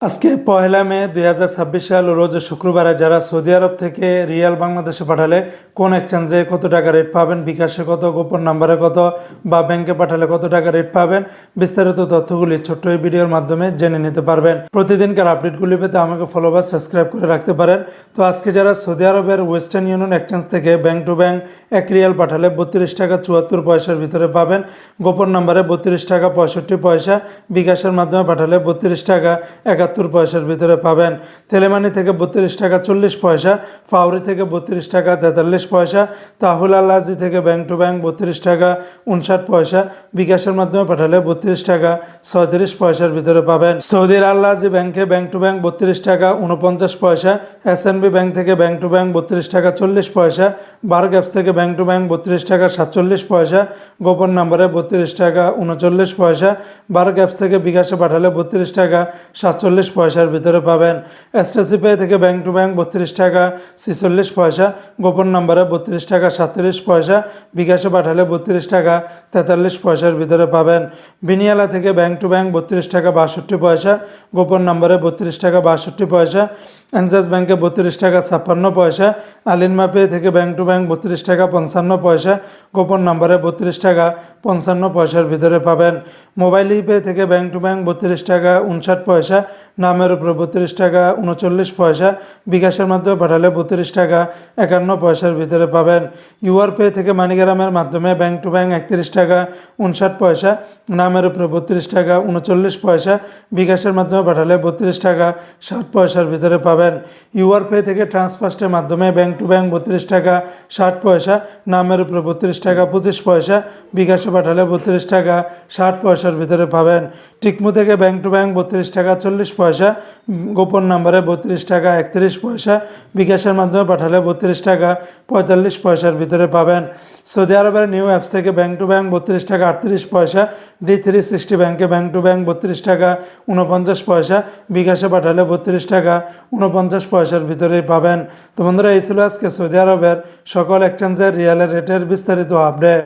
আজকে পহেলা মে 2026 সাল রোজ শুক্রবারে যারা সৌদি আরব থেকে রিয়াল বাংলাদেশে পাঠালে কোন এক্সচেঞ্জে কত টাকা রেট পাবেন, বিকাশে কত, গোপন নাম্বারে কত বা ব্যাংকে পাঠালে কত টাকা রেট পাবেন, বিস্তারিত তথ্যগুলি ছোট্ট এই ভিডিওর মাধ্যমে জেনে নিতে পারবেন। প্রতিদিনকার আপডেটগুলি পেতে আমাকে ফলো বা সাবস্ক্রাইব করে রাখতে পারেন। তো আজকে যারা সৌদি আরবের ওয়েস্টার্ন ইউনিয়ন এক্সচেঞ্জ থেকে ব্যাংক টু ব্যাংক 1 রিয়াল পাঠালে 32 টাকা 74 পয়সার ভিতরে পাবেন, গোপন নাম্বারে 32 টাকা 65 পয়সা, বিকাশের মাধ্যমে পাঠালে 32 টাকা 71 পয়সার ভিতরে পাবেন। তেলেমানি থেকে 32 টাকা 40 পয়সা, ফাউরি থেকে 32 টাকা 43 পয়সা, তাহুল আল্লাজি থেকে ব্যাংক টু ব্যাংক 32 টাকা 59 পয়সা, বিকাশের মাধ্যমে পাঠালে 32 টাকা 36 পয়সার ভিতরে পাবেন। সৌদির আল্লাজি ব্যাংকে ব্যাংক টু ব্যাংক 32 টাকা 49 পয়সা, এসএনবি ব্যাংক থেকে ব্যাংক টু ব্যাংক 32 টাকা 40 পয়সা, বার্গ অ্যাপস থেকে ব্যাংক টু ব্যাংক 32 টাকা 47 পয়সা, গোপন নম্বরে 32 টাকা 39 পয়সা, বার্গ অ্যাপস থেকে বিকাশে পাঠালে 32 টাকা 47 পয়সার ভিতরে পাবেন। এসটিসি পে থেকে ব্যাংক টু ব্যাংক 32 টাকা 46 পয়সা, গোপন নম্বরে 32 টাকা 37 পয়সা, বিকাশে পাঠালে 32 টাকা 43 পয়সার ভিতরে পাবেন। বিনিয়ালা থেকে ব্যাংক টু ব্যাংক 32 টাকা 62 পয়সা, গোপন নম্বরে 32 টাকা 62 পয়সা, এনজাস ব্যাংকে 32 টাকা 56 পয়সা, আলিনমা পে থেকে ব্যাংক টু ব্যাংক 32 টাকা 55 পয়সা, গোপন নম্বরে 32 টাকা 55 পয়সার ভিতরে পাবেন। মোবাইল পে থেকে ব্যাংক টু ব্যাংক 32 টাকা 59 পয়সা, নামের উপরে 32 টাকা 39 পয়সা, বিকাশের মাধ্যমে পাঠালে 32 টাকা 51 পয়সার ভিতরে পাবেন। ইউআর পে থেকে মানিগ্রামের মাধ্যমে ব্যাংক টু ব্যাংক 31 টাকা 59 পয়সা, নামের উপরে 32 টাকা 39 পয়সা, বিকাশের মাধ্যমে পাঠালে 32 টাকা 60 পয়সার ভিতরে পাবেন। ইউআর পে থেকে ট্রান্সফার্স্টের মাধ্যমে ব্যাংক টু ব্যাংক 32 টাকা 60 পয়সা, নামের উপরে 32 টাকা 25 পয়সা, বিকাশে পাঠালে 32 টাকা 60 পয়সার ভিতরে পাবেন। টিকমো থেকে ব্যাংক টু ব্যাংক 32 টাকা 40 পয়সা, গোপন নম্বরে 32 টাকা 31 পয়সা, বিকাশের মাধ্যমে পাঠালে 32 টাকা 45 পয়সার ভিতরে পাবেন। সৌদি আরবের নিউ অ্যাপস থেকে ব্যাংক টু ব্যাংক 32 টাকা 38 পয়সা, D360 ব্যাংকে ব্যাংক টু ব্যাংক 32 টাকা 49 পয়সা, বিকাশে পাঠালে 32 টাকা 49 পয়সার ভিতরেই পাবেন। তো বন্ধুরা, এই ছিল আজকে সৌদি আরবের সকল এক্সচেঞ্জের রিয়ালের রেটের বিস্তারিত আপডেট।